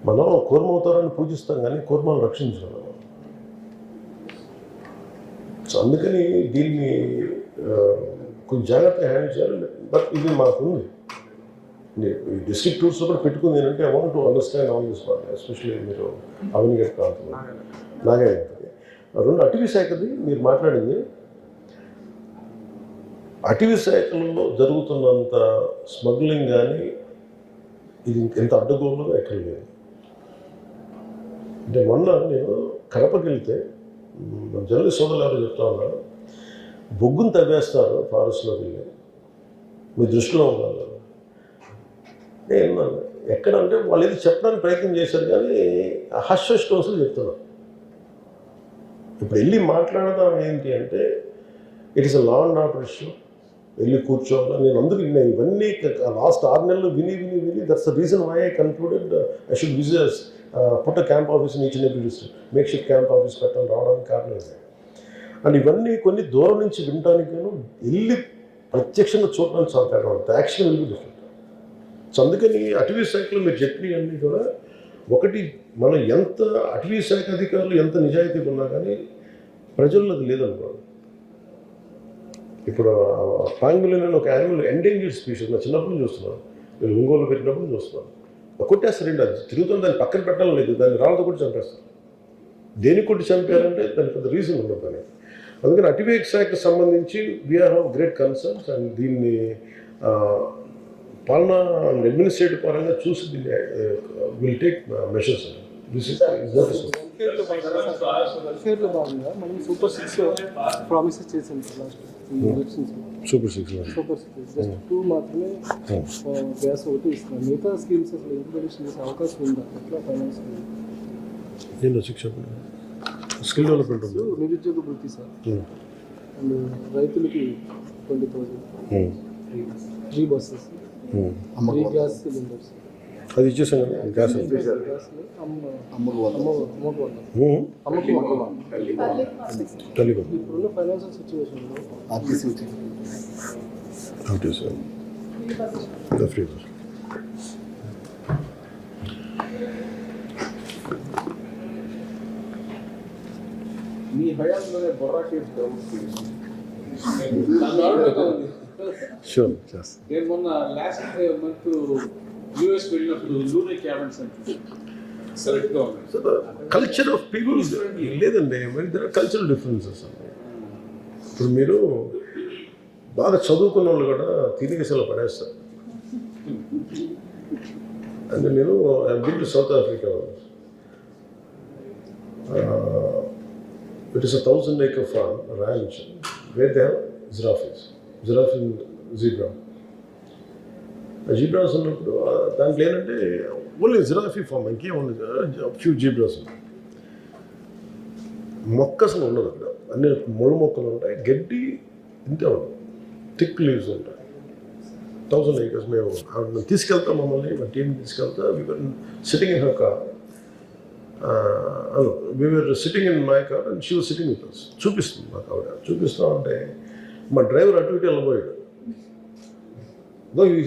మనం కూర్మవుతారని పూజిస్తాం కానీ కూర్మను రక్షించడం. సో అందుకని దీన్ని కొంచెం జాగ్రత్తగా హ్యాండిల్ చేయాలి. బట్ ఇది మాకుంది. ఈ డిస్ట్రిక్ట్ టూర్స్లో కూడా పెట్టుకుంది ఏంటంటే I want to understand all this part, especially మీరు అవనిగడ్ ప్రాంతంలో నాగాయనది. రెండు అటవీ శాఖది మీరు మాట్లాడింది, అటవీ శాఖలో జరుగుతున్నంత స్మగ్లింగ్ కానీ ఇది ఎంత అడ్డగోలుగా ఎక్కడ లేదు. అంటే మొన్న నేను కడపకి వెళ్తే జర్నలిస్ట్ సోదరులు ఎవరు చెప్తా ఉన్నారు, బొగ్గును తవ్వేస్తారు ఫారెస్ట్లోకి వెళ్ళి, మీ దృష్టిలో ఉండాలి. నేను ఎక్కడంటే వాళ్ళు ఏది చెప్పడానికి ప్రయత్నం చేశారు కానీ హష్ టోన్స్లో చెప్తున్నారు. ఇప్పుడు వెళ్ళి మాట్లాడదాం ఏంటి అంటే it is a law and order issue, వెళ్ళి కూర్చోవాలి. నేను అందుకు ఇవన్నీ లాస్ట్ 6 నెలలు విని that's the reason why I concluded I should visit put a camp office in each and every district, make shift camp office పెట్టాలి రావడానికి కారణం ఇదే. అండ్ ఇవన్నీ కొన్ని దూరం నుంచి వినడానికి వెళ్ళి ప్రత్యక్షంగా చూడడానికి చాలా తేడా ఉంటుంది. Action will be different. So అందుకని అటవీ శాఖలో మీరు చెప్పినవన్నీ కూడా ఒకటి, మనం ఎంత అటవీ శాఖ అధికారులు ఎంత నిజాయితీగా ఉన్నా కానీ ప్రజల్లో అది లేదనుకోండి. ఇప్పుడు పాంగులిన్ ఒక యానిమల్ ఎండేంజర్డ్ స్పీషీస్ నా చిన్నప్పుడు చూస్తున్నాను, నేను ఒంగోలు పెట్టినప్పుడు చూస్తున్నాను. కొట్టేస్తారండి, అది తిరుగుతుంది, దాన్ని పక్కన పెట్టడం లేదు, దాన్ని రాళ్ళతో కూడా చంపేస్తారు. దేనికి కొట్టి చంపారంటే దానికి పెద్ద రీజన్ ఉండదు దాన్ని. అందుకని అటవీ శాఖకు సంబంధించి we have great concerns and దీన్ని పాలనా అండ్ అడ్మినిస్ట్రేటివ్ పరంగా చూసి దీన్ని విల్ టేక్ మెషర్స్. వెల్ఫేర్లో భాగంగా మనం సూపర్ 6 ప్రామిసెస్ చేసాం సూపర్ 6 జస్ట్ 2 మాత్రమే గ్యాస్ ఒకటి ఇస్తున్నాం. మిగతా స్కీమ్స్ అసలు ఇంప్లిమెంటేషన్ చేసే అవకాశం ఉందా? ఎట్లా ఫైనాన్స్ నేను శిక్ష స్కిల్ డెవలప్మెంట్ ఉంది, నిరుద్యోగ వృత్తి సార్, అండ్ రైతులకి 20,000 free buses, free gas cylinders అది ఇచ్చేసాం కదా. గ్యాస్ తల్లి ఇప్పుడున్న ఫైనాన్షియల్ సిచ్యువేషన్లో ఫ్రీ బస్ మీ హయాంలోనే బొర్రా కేసు షూర్. నేను మొన్న లాస్ట్ మంత్ యూఎస్ వెళ్ళినప్పుడు లూనే క్యాబిన్స్ అంటే సెలెక్ట్గా ఉన్నాయి. So the culture of people లేదండి, మరి దర్ ఆర్ కల్చరల్ డిఫరెన్సెస్ అండి. ఇప్పుడు మీరు బాగా చదువుకున్న వాళ్ళు కూడా తిరిగేసేలా పడేస్తారు. అంటే నేను I been to south Africa. It is a 1,000-acre farm, ranch, where they have giraffe and zebra. Zebras ఉన్నప్పుడు దాంట్లో ఏంటంటే ఓన్లీ జిరాఫీ ఫామ్, ఇంకేముంది ఫ్యూ జీబ్రాస్. మొక్క అసలు ఉండదు అక్కడ, అన్ని ముళ్ళు మొక్కలు ఉంటాయి, గడ్డి ఇంతే ఉండదు, థిక్ లీవ్స్ ఉంటాయి. 1,000 acres. మేము తీసుకెళ్తాం, మమ్మల్ని మా టీం తీసుకెళ్తా. Sitting in her car, we were sitting in my car and she was sitting with us. చూపిస్తుంది మాకు ఆవిడ. చూపిస్తా ఉంటే మా డ్రైవర్ అటు ఇటు వెళ్ళబోయాడు.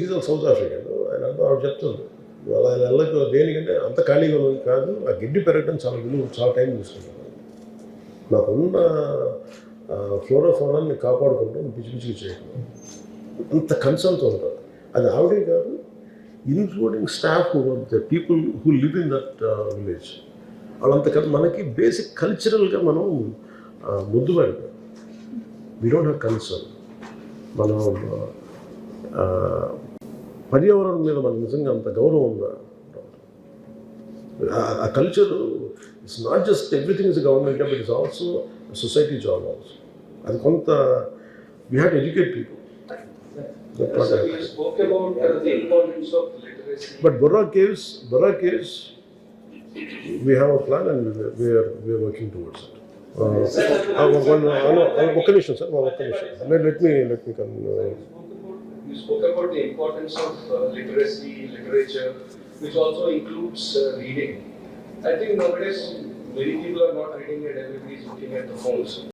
Is all South African. ఆయన అంతా ఆవిడ చెప్తుంది వాళ్ళ ఆయన వెళ్ళకు దేనికంటే అంత ఖాళీగా ఉన్నది కాదు, ఆ గిడ్డి పెరగడం చాలా చాలా టైం తీసుకుంటాను. నాకున్న ఫ్లోరోఫోనాన్ని కాపాడుకుంటాం, పిచ్చి పిచ్చికి చేయడం అంత కన్సర్న్తో ఉంటారు. అది ఆవిడే కాదు, including staff the people who live in that village. వాళ్ళంత కదా మనకి బేసిక్ కల్చరల్గా మనం ముద్దు పడిపోయాం. We don't have concern. మనం పర్యావరణం మీద మనకు నిజంగా అంత గౌరవం ఉందా? ఆ culture it's not just everything is government job, it is also society job also. అది కొంత we have to educate people. But Borra caves, we have a plan and we are working towards it. One condition, sir. Let me come. You spoke about the importance of literacy, literature, which also includes reading. I think nowadays many people are not reading and everybody is looking at the phones.